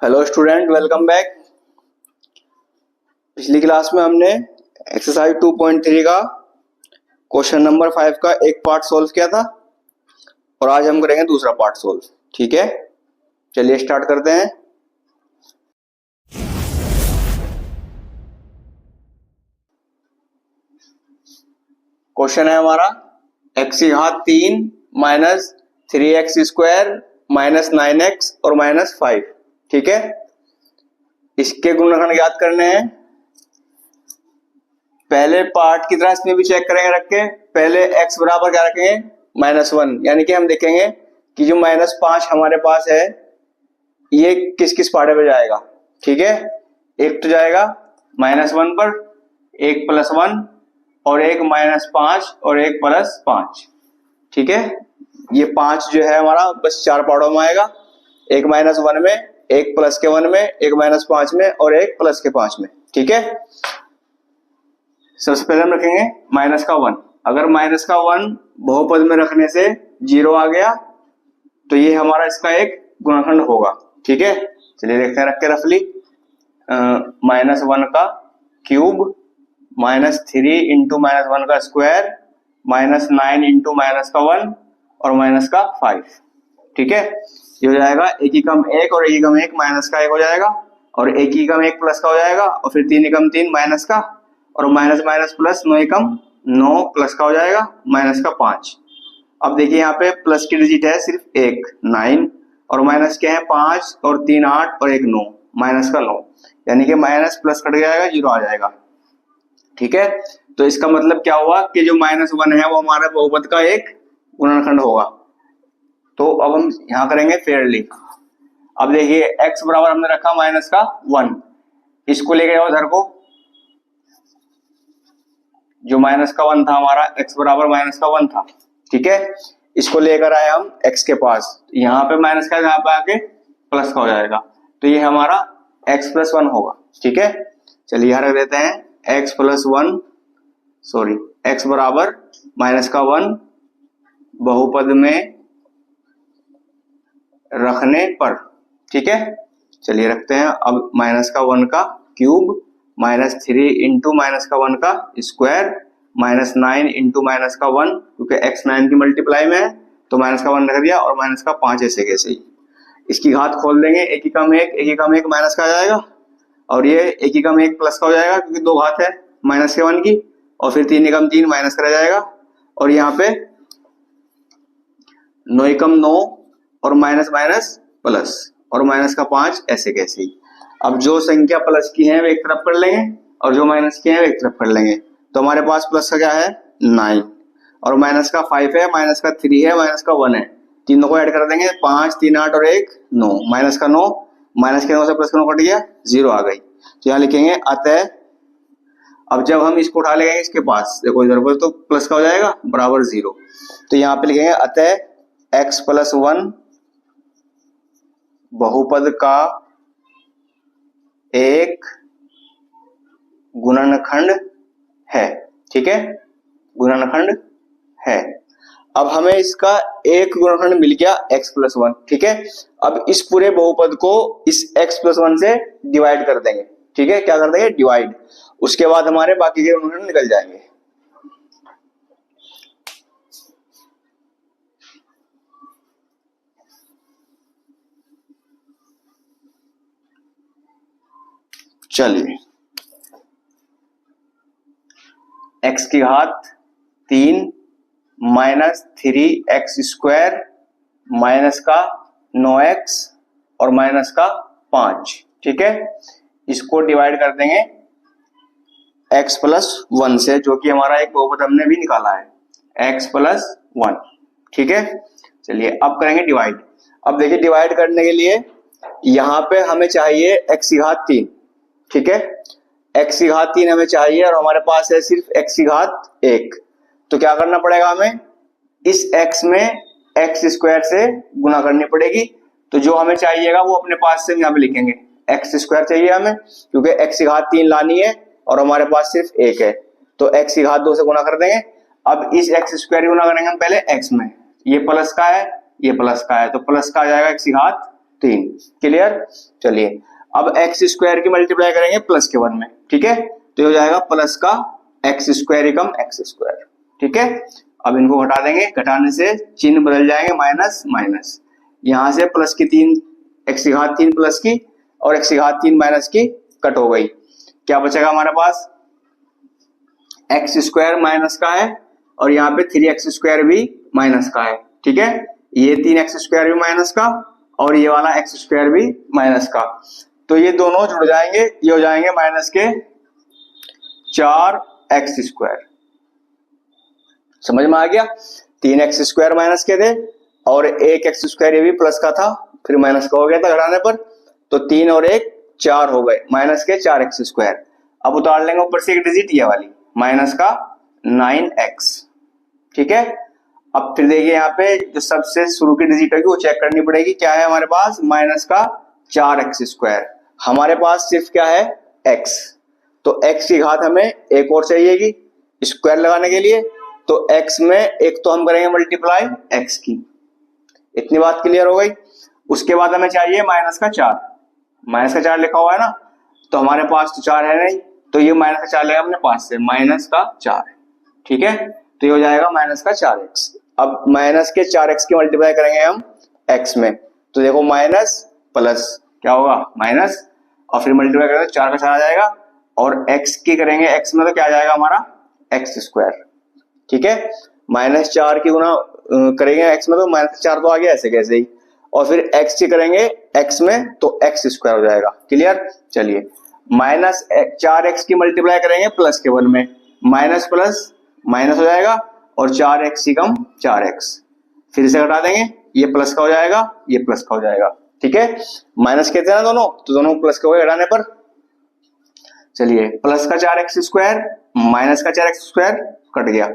Hello student, welcome back. पिछली class में हमने एक्सरसाइज 2.3 का क्वेश्चन नंबर 5 का एक पार्ट सॉल्व किया था और आज हम करेंगे दूसरा पार्ट सॉल्व। ठीक है, चलिए स्टार्ट करते हैं। क्वेश्चन है हमारा x की घात 3 minus 3x square minus 9x और माइनस 5। ठीक है, इसके गुणनखंड ज्ञात करने हैं। पहले पार्ट की तरह इसमें भी चेक करेंगे रख के। पहले x बराबर क्या रखेंगे, -1, यानी कि हम देखेंगे कि जो -5 हमारे पास है ये किस किस पार्ट पे जाएगा। ठीक है, एक तो जाएगा -1 पर, एक +1 और एक -5 और एक +5। ठीक है, ये 5 जो है हमारा बस 4 पार्टों में आएगा, एक -1 में, एक +1 में, एक -5 में और एक +5 में। ठीक है, सबसे पहले हम रखेंगे -1। अगर -1 बहुपद में रखने से 0 आ गया तो ये हमारा इसका एक गुणनखंड होगा। ठीक है, चलिए देखते हैं रख के रफली। -1 का क्यूब -3 इंटू -1 का स्क्वायर -9 इंटू -1 और -5। ठीक है, ये हो जाएगा 1 एकम 1 और 1 एकम 1 माइनस का 1 हो जाएगा और 1 एकम 1 प्लस का हो जाएगा और फिर 3 एकम 3 माइनस का और माइनस माइनस प्लस 9 एकम 9 प्लस का हो जाएगा -5। अब देखिए यहाँ पे प्लस की डिजिट है सिर्फ 1 9 और माइनस के हैं 5 और 3 8 और 1 9, माइनस का 9, यानी कि माइनस प्लस कट जाएगा 0 आ जाएगा। ठीक है, तो इसका मतलब क्या हुआ कि जो -1 है वो हमारा बहुपद का एक गुणनखंड होगा। तो अब हम यहां करेंगे फेयरली। अब देखिए x बराबर हमने रखा -1, इसको लेके जाओ इधर को, जो -1 था हमारा, x बराबर -1 था। ठीक है, इसको लेकर आए हम x के पास, यहाँ पे माइनस का यहाँ पे आके प्लस का हो जाएगा, तो ये हमारा x + 1 होगा। ठीक है, चलिए यहां रख देते हैं x बराबर -1 बहुपद में रखने पर। ठीक है, चलिए रखते हैं। अब -1 का क्यूब -3 इंटू -1 का स्क्वायर -9 इंटू -1, क्योंकि x 9 की मल्टीप्लाई में है तो -1 रख दिया और -5 ऐसे कैसे ही। इसकी घात खोल देंगे, 1 एकम 1 माइनस का आ जाएगा और ये 1 एकम 1 प्लस का हो जाएगा क्योंकि 2 घात है -1 की, और फिर 3 एकम 3 माइनस का रह जाएगा और यहाँ पे 9 एकम 9 और माइनस माइनस प्लस और -5 ऐसे कैसे ही। अब जो संख्या प्लस की है वे एक तरफ कर लेंगे और जो माइनस की है वे एक तरफ कर लेंगे। तो हमारे पास प्लस का क्या है 9 और माइनस का 5 है, माइनस का 3 है, माइनस का 1 है, तीनों को ऐड कर देंगे, 5 3 8 और 1 9, माइनस का 9, माइनस के 9 से प्लस का 9 कट गया, 0 आ गई। तो यहाँ लिखेंगे अतः, अब जब हम इसको उठा लेंगे इसके पास, देखो इधर पर, तो प्लस का हो जाएगा बराबर 0। तो यहाँ पे लिखेंगे अतः x + 1 बहुपद का एक गुणनखंड है। ठीक है, गुणनखंड है। अब हमें इसका एक गुणनखंड मिल गया x + 1। ठीक है, अब इस पूरे बहुपद को इस x + 1 से डिवाइड कर देंगे। ठीक है, क्या कर देंगे, डिवाइड। उसके बाद हमारे बाकी के गुणनखंड निकल जाएंगे। चलिए, x की घात 3 -3x स्क्वायर माइनस का 9x और -5। ठीक है, इसको डिवाइड कर देंगे x + 1 से, जो कि हमारा एक बहुपद हमने भी निकाला है x + 1। ठीक है, चलिए अब करेंगे डिवाइड। अब देखिए डिवाइड करने के लिए यहां पे हमें चाहिए x की घात 3। ठीक है, x की घात 3 हमें चाहिए और हमारे पास है सिर्फ x की घात 1। तो क्या करना पड़ेगा, हमें इस x में x स्क्वायर से गुना करनी पड़ेगी। तो जो हमें चाहिएगा वो अपने पास से यहाँ पे लिखेंगे, x स्क्वायर चाहिए हमें, क्योंकि x की घात 3 लानी है और हमारे पास सिर्फ 1 है, तो x की घात 2 से गुना कर देंगे। अब इस x स्क्वायर गुना करेंगे हम पहले x में, ये प्लस का है, ये प्लस का है, तो प्लस का आ जाएगा x की घात 3। क्लियर? चलिए अब एक्स स्क्वायर की मल्टीप्लाई करेंगे प्लस के 1 में, ठीक है, तो ये हो जाएगा प्लस का एक्स स्क्वायर एकम एक्स स्क्वायर, ठीक है। अब इनको घटा देंगे, घटाने से चिन्ह बदल जाएंगे, माइनस माइनस, यहां से प्लस की 3 एक्स की घात 3 प्लस की और एक्स की घात 3 माइनस की कट हो गई। क्या बचेगा हमारे पास? एक्स स्क्वायर माइनस का है और यहाँ पे 3x स्क्वायर भी माइनस का है, ठीक है, ये 3x स्क्वायर भी माइनस का और ये वाला एक्स स्क्वायर भी माइनस का, तो ये दोनों जुड़ जाएंगे, ये हो जाएंगे माइनस के 4x स्क्वायर। समझ में आ गया? 3x स्क्वायर माइनस के थे और एक एक्स स्क्वायर ये भी प्लस का था, फिर माइनस का हो गया था घटाने पर, तो 3 और 1 4 हो गए, माइनस के 4x स्क्वायर। अब उतार लेंगे ऊपर से एक डिजिट ये वाली, माइनस का 9x, ठीक है। अब फिर देखिए यहाँ पे जो सबसे शुरू की डिजिट होगी वो चेक करनी पड़ेगी, क्या है हमारे पास? माइनस का 4x स्क्वायर। हमारे पास सिर्फ क्या है? x, तो x की घात हमें एक और चाहिएगी स्क्वायर लगाने के लिए, तो x में एक तो हम करेंगे मल्टीप्लाई x की, इतनी बात क्लियर हो गई। उसके बाद हमें चाहिए माइनस का 4, माइनस का 4 लिखा हुआ है ना, तो हमारे पास तो 4 है नहीं, तो ये माइनस का 4 लेगा हमने 5 से, माइनस का 4, ठीक है, तो ये हो जाएगा माइनस का 4x। अब माइनस के 4x की मल्टीप्लाई करेंगे हम x में, तो देखो माइनस प्लस क्या होगा? माइनस, और फिर मल्टीप्लाई करेंगे 4 का 4 आ जाएगा, और x की करेंगे x में तो क्या आ जाएगा हमारा? एक्स स्क्वायर, ठीक है, माइनस 4 की गुना करेंगे x में तो माइनस 4 तो आ गया ऐसे कैसे ही, और फिर x की करेंगे x में तो एक्स स्क्वायर हो जाएगा। क्लियर? चलिए माइनस 4x की मल्टीप्लाई करेंगे प्लस के 1 में, माइनस प्लस माइनस हो जाएगा और 4x की कम 4x, फिर इसे घटा देंगे, ये प्लस का हो जाएगा, ये प्लस का हो जाएगा, ठीक है, माइनस कहते हैं ना दोनों, तो दोनों प्लस का हो गए घटाने पर। चलिए प्लस का 4x स्क्वायर माइनस का 4x स्क्वायर कट गया,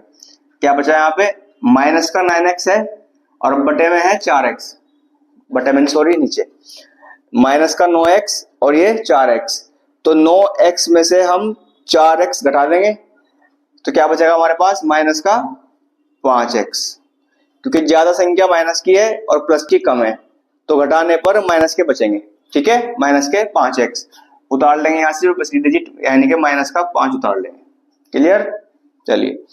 क्या बचा यहाँ पे? माइनस का 9x है और बटे में है 4x, बटे में सॉरी नीचे, माइनस का 9x और ये 4x, तो 9x में से हम 4x घटा देंगे, तो क्या बचेगा हमारे पास? माइनस का 5x, क्योंकि ज्यादा संख्या माइनस की है और प्लस की कम है, तो घटाने पर माइनस के बचेंगे, ठीक है, माइनस के 5x उतार लेंगे यहाँ से, प्लस की डिजिट यानी कि माइनस का 5 उतार लेंगे। क्लियर? चलिए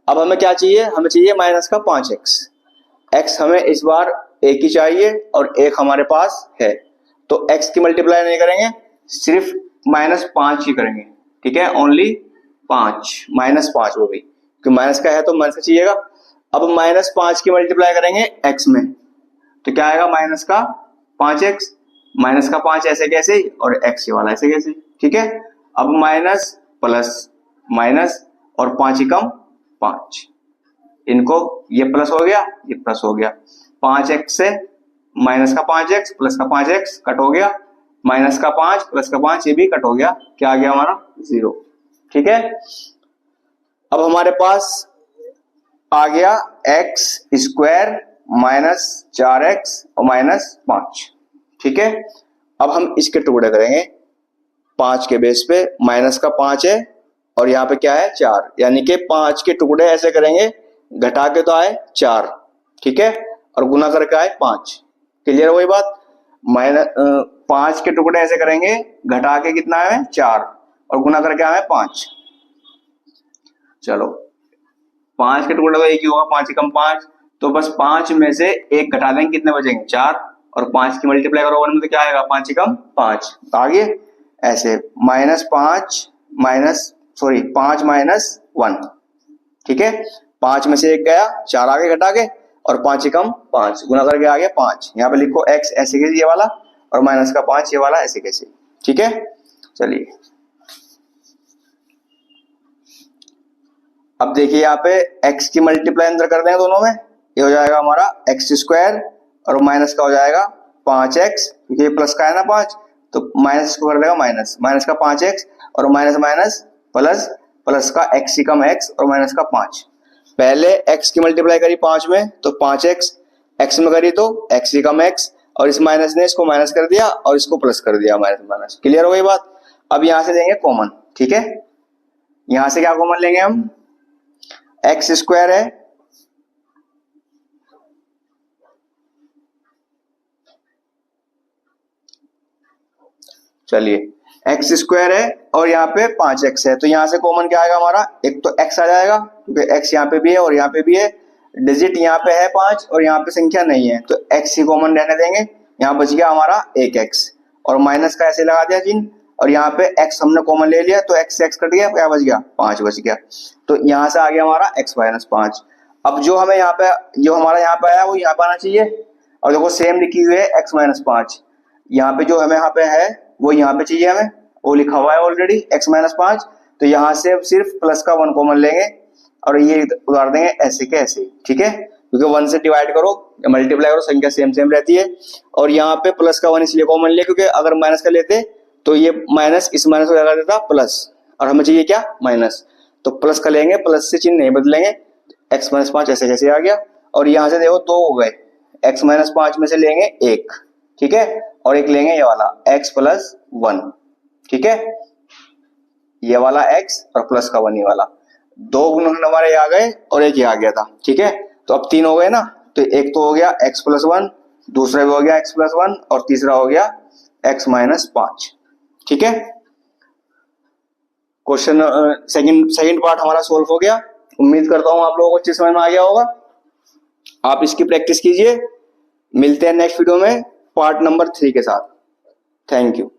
अब हमें क्या चाहिए? हमें चाहिए माइनस का 5x, x हमें इस बार एक ही चाहिए और एक हमारे पास है, तो x की मल्टीप्लाई नहीं करेंगे, सिर्फ -5 ही करेंगे, ठीक है, ओनली 5, -5 वो भी, क्योंकि माइनस का है तो माइनस का चाहिएगा। अब -5 की मल्टीप्लाई करेंगे x में, तो क्या आएगा? माइनस का 5x, माइनस का 5 ऐसे कैसे और x वाला ऐसे कैसे, ठीक है। अब माइनस प्लस माइनस और 5 ही कम 5, इनको ये प्लस हो गया, ये प्लस हो गया, 5x से माइनस का 5x प्लस का 5x कट हो गया, माइनस का 5 प्लस का 5 ये भी कट हो गया, क्या आ गया हमारा? 0, ठीक है। अब हमारे पास आ गया एक्स स्क्वायर माइनस 4x और माइनस 5, ठीक है। अब हम इसके टुकड़े करेंगे 5 के बेस पे, माइनस का 5 है और यहाँ पे क्या है? 4, यानी कि 5 के टुकड़े ऐसे करेंगे, घटा के तो आए 4, ठीक है, और गुना करके आए 5। क्लियर हो गई बात? माइनस 5 के टुकड़े ऐसे करेंगे, घटा के कितना है? 4 और गुना करके आए 5। चलो 5 के टुकड़े तो एक ही होगा, 5 कम 5, तो बस 5 में से एक घटा देंगे, कितने बचेंगे? 4, और 5 की मल्टीप्लाई करो 1 में तो क्या आएगा? 5 कम 5, आगे ऐसे -5 5 -1, ठीक है, 5 में से एक गया, 4 आगे घटा के, और 5 कम 5 गुना करके आ गया 5। यहाँ पे लिखो x ऐसे कैसे ये वाला, और माइनस का 5 ये वाला ऐसे कैसे, ठीक है। चलिए अब देखिए यहाँ पे x की मल्टीप्लाई अंदर कर देंगे दोनों में, ये हो जाएगा हमारा एक्स स्क्वायर और माइनस का हो जाएगा 5x, क्योंकि ये प्लस का है ना 5, तो माइनस को कर देगा माइनस, माइनस का 5x और माइनस माइनस प्लस, प्लस का x कम x और माइनस का 5। पहले x की मल्टीप्लाई करी 5 में तो 5x, x में करी तो x कम x, और इस माइनस ने इसको माइनस कर दिया और इसको प्लस कर दिया, माइनस माइनस। क्लियर हो गई बात? अब यहां से देंगे कॉमन, ठीक है, यहां से क्या कॉमन लेंगे हम? एक्स स्क्वायर है चलिए एक्स स्क्वायर है और यहाँ पे 5x है, तो यहाँ से कॉमन क्या आएगा हमारा, एक तो x आ जाएगा क्योंकि x यहाँ पे भी है और यहाँ पे भी है, डिजिट यहाँ पे है 5 और यहाँ पे संख्या नहीं है तो x ही कॉमन रहने देंगे। यहाँ बच गया हमारा 1x और माइनस का ऐसे लगा दिया चिन्ह और यहाँ पे x हमने कॉमन ले लिया तो x से x कट गया, क्या बच गया 5 बच गया। तो यहाँ से आ गया हमारा x माइनस 5। अब जो हमें यहाँ पे जो हमारा यहाँ पे आया वो यहाँ पे आना चाहिए और देखो सेम लिखी हुई है x माइनस 5, यहाँ पे जो हमें यहाँ पे है वो यहाँ पे चाहिए हमें, वो लिखा हुआ है ऑलरेडी x माइनस 5, तो यहाँ से अब सिर्फ प्लस का 1 कॉमन लेंगे और ये उतार देंगे ऐसे के ऐसे, ठीक है, क्योंकि 1 से डिवाइड करो या मल्टीप्लाई करो संख्या सेम सेम रहती है। और यहाँ पे प्लस का 1 इसलिए कॉमन लिया क्योंकि अगर माइनस का लेते तो ये माइनस इस माइनस को लगा देता प्लस और हमें चाहिए क्या माइनस, तो प्लस का लेंगे, प्लस से चिन्ह नहीं बदलेंगे, x माइनस 5 ऐसे कैसे आ गया। और यहाँ से देखो 2 हो गए, x माइनस 5 में से लेंगे 1, ठीक है, और एक लेंगे ये वाला x प्लस 1, ठीक है, ये वाला x और प्लस का 1 ये वाला, 2 गुण हमारे आ गए और एक ये आ गया था, ठीक है। तो अब 3 हो गए ना, तो एक तो हो गया x प्लस 1, दूसरा भी हो गया x प्लस 1 और तीसरा हो गया x माइनस 5, ठीक है। क्वेश्चन सेकंड पार्ट हमारा सोल्व हो गया। उम्मीद करता हूं आप लोगों को अच्छे समझ में आ गया होगा। आप इसकी प्रैक्टिस कीजिए। मिलते हैं नेक्स्ट वीडियो में पार्ट नंबर 3 के साथ। Thank you.